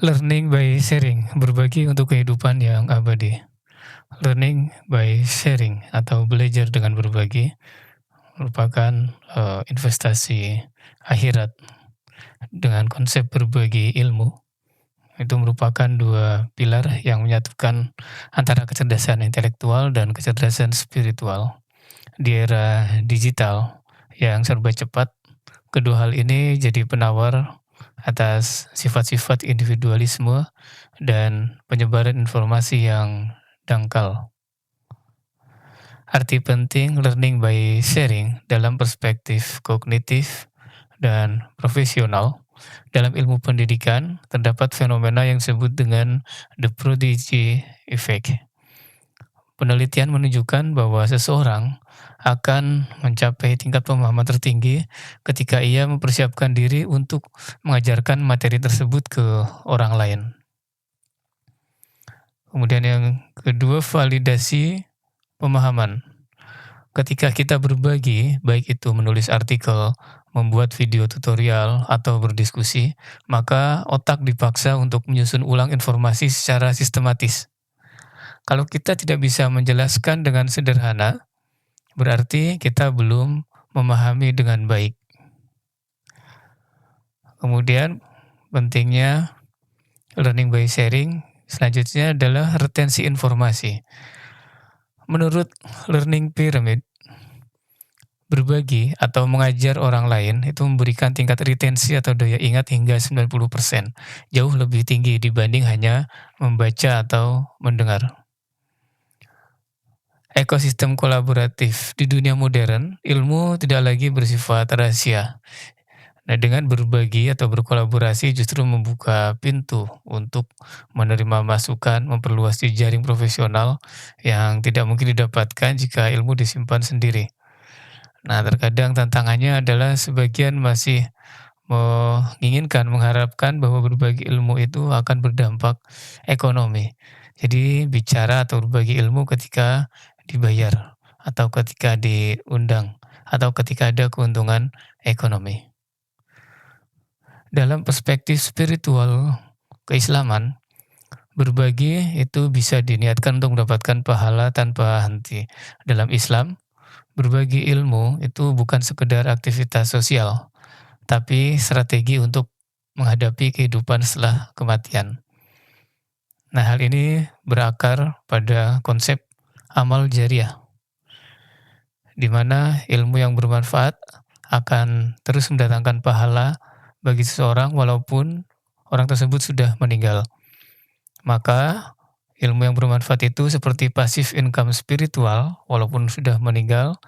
Learning by sharing, berbagi untuk kehidupan yang abadi. Learning by sharing atau belajar dengan berbagi merupakan, investasi akhirat. Dengan konsep berbagi ilmu, itu merupakan 2 pilar yang menyatukan antara kecerdasan intelektual dan kecerdasan spiritual. Di era digital yang serba cepat, kedua hal ini jadi penawar atas sifat-sifat individualisme dan penyebaran informasi yang dangkal. Arti penting learning by sharing dalam perspektif kognitif dan profesional. Dalam ilmu pendidikan, terdapat fenomena yang disebut dengan the prodigy effect. Penelitian menunjukkan bahwa seseorang akan mencapai tingkat pemahaman tertinggi ketika ia mempersiapkan diri untuk mengajarkan materi tersebut ke orang lain. Kemudian yang kedua, validasi pemahaman. Ketika kita berbagi, baik itu menulis artikel, membuat video tutorial, atau berdiskusi, maka otak dipaksa untuk menyusun ulang informasi secara sistematis. Kalau kita tidak bisa menjelaskan dengan sederhana, berarti kita belum memahami dengan baik. Kemudian pentingnya learning by sharing selanjutnya adalah retensi informasi. Menurut Learning Pyramid, berbagi atau mengajar orang lain itu memberikan tingkat retensi atau daya ingat hingga 90%, jauh lebih tinggi dibanding hanya membaca atau mendengar. Ekosistem kolaboratif di dunia modern, ilmu tidak lagi bersifat rahasia. Nah, dengan berbagi atau berkolaborasi justru membuka pintu untuk menerima masukan, memperluas jejaring profesional yang tidak mungkin didapatkan jika ilmu disimpan sendiri. Nah, terkadang tantangannya adalah sebagian masih menginginkan, mengharapkan bahwa berbagi ilmu itu akan berdampak ekonomi. Jadi bicara atau berbagi ilmu ketika dibayar, atau ketika diundang, atau ketika ada keuntungan ekonomi. Dalam perspektif spiritual keislaman, berbagi itu bisa diniatkan untuk mendapatkan pahala tanpa henti. Dalam Islam, berbagi ilmu itu bukan sekedar aktivitas sosial, tapi strategi untuk menghadapi kehidupan setelah kematian. Nah, hal ini berakar pada konsep amal jariah, di mana ilmu yang bermanfaat akan terus mendatangkan pahala bagi seseorang walaupun orang tersebut sudah meninggal. Maka ilmu yang bermanfaat itu seperti passive income spiritual walaupun sudah meninggal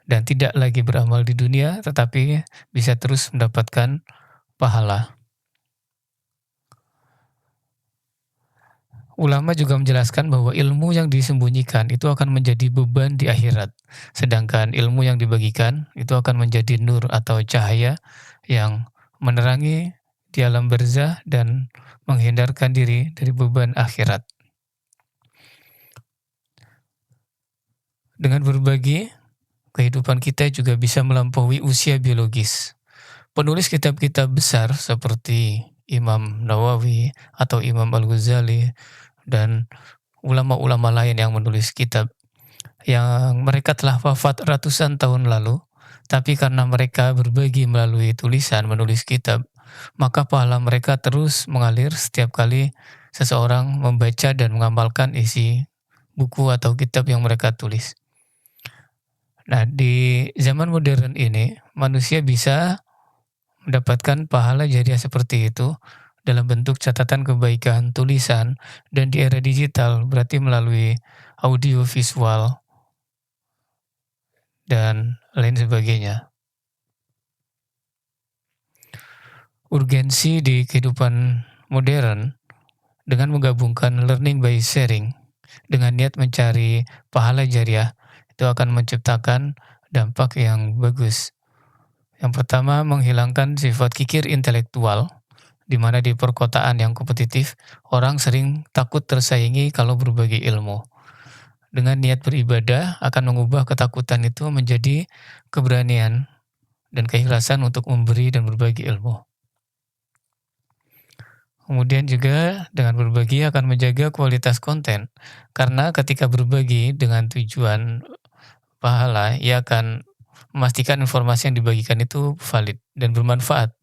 dan tidak lagi beramal di dunia, tetapi bisa terus mendapatkan pahala. Ulama juga menjelaskan bahwa ilmu yang disembunyikan itu akan menjadi beban di akhirat, sedangkan ilmu yang dibagikan itu akan menjadi nur atau cahaya yang menerangi di alam barzah dan menghindarkan diri dari beban akhirat. Dengan berbagi, kehidupan kita juga bisa melampaui usia biologis. Penulis kitab-kitab besar seperti Imam Nawawi atau Imam Al-Ghazali dan ulama-ulama lain yang menulis kitab yang mereka telah wafat ratusan tahun lalu, tapi karena mereka berbagi melalui tulisan menulis kitab, maka pahala mereka terus mengalir setiap kali seseorang membaca dan mengamalkan isi buku atau kitab yang mereka tulis. Nah, di zaman modern ini, manusia bisa mendapatkan pahala jariah seperti itu dalam bentuk catatan kebaikan, tulisan, dan di era digital berarti melalui audio visual dan lain sebagainya. Urgensi di kehidupan modern dengan menggabungkan learning by sharing dengan niat mencari pahala jariah itu akan menciptakan dampak yang bagus. Yang pertama, menghilangkan sifat kikir intelektual, di mana di perkotaan yang kompetitif, orang sering takut tersaingi kalau berbagi ilmu. Dengan niat beribadah akan mengubah ketakutan itu menjadi keberanian dan keikhlasan untuk memberi dan berbagi ilmu. Kemudian juga dengan berbagi akan menjaga kualitas konten, karena ketika berbagi dengan tujuan pahala, ia akan memastikan informasi yang dibagikan itu valid dan bermanfaat,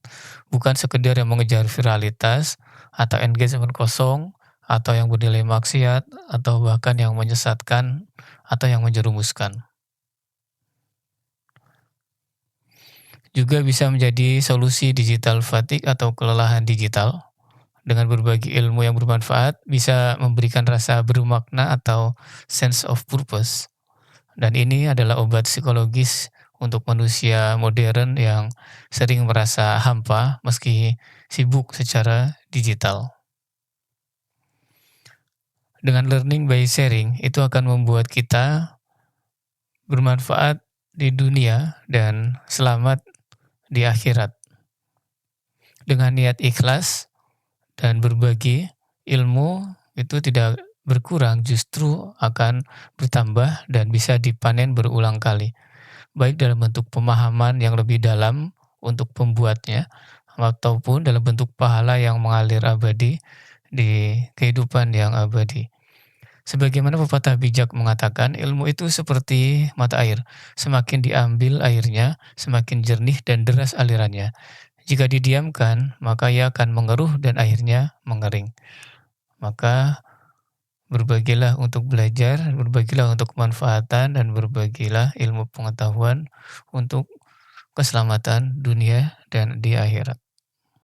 bukan sekedar yang mengejar viralitas atau engagement kosong, atau yang bernilai maksiat, atau bahkan yang menyesatkan atau yang menjerumuskan. Juga bisa menjadi solusi digital fatigue atau kelelahan digital. Dengan berbagi ilmu yang bermanfaat, bisa memberikan rasa bermakna atau sense of purpose. Dan ini adalah obat psikologis untuk manusia modern yang sering merasa hampa meski sibuk secara digital. Dengan learning by sharing, itu akan membuat kita bermanfaat di dunia dan selamat di akhirat. Dengan niat ikhlas dan berbagi, ilmu itu tidak berkurang, justru akan bertambah dan bisa dipanen berulang kali, baik dalam bentuk pemahaman yang lebih dalam untuk pembuatnya, ataupun dalam bentuk pahala yang mengalir abadi di kehidupan yang abadi. Sebagaimana pepatah bijak mengatakan, ilmu itu seperti mata air, semakin diambil airnya, semakin jernih dan deras alirannya. Jika didiamkan, maka ia akan mengeruh dan akhirnya mengering. Maka berbagilah untuk belajar, berbagilah untuk kemanfaatan, dan berbagilah ilmu pengetahuan untuk keselamatan dunia dan di akhirat.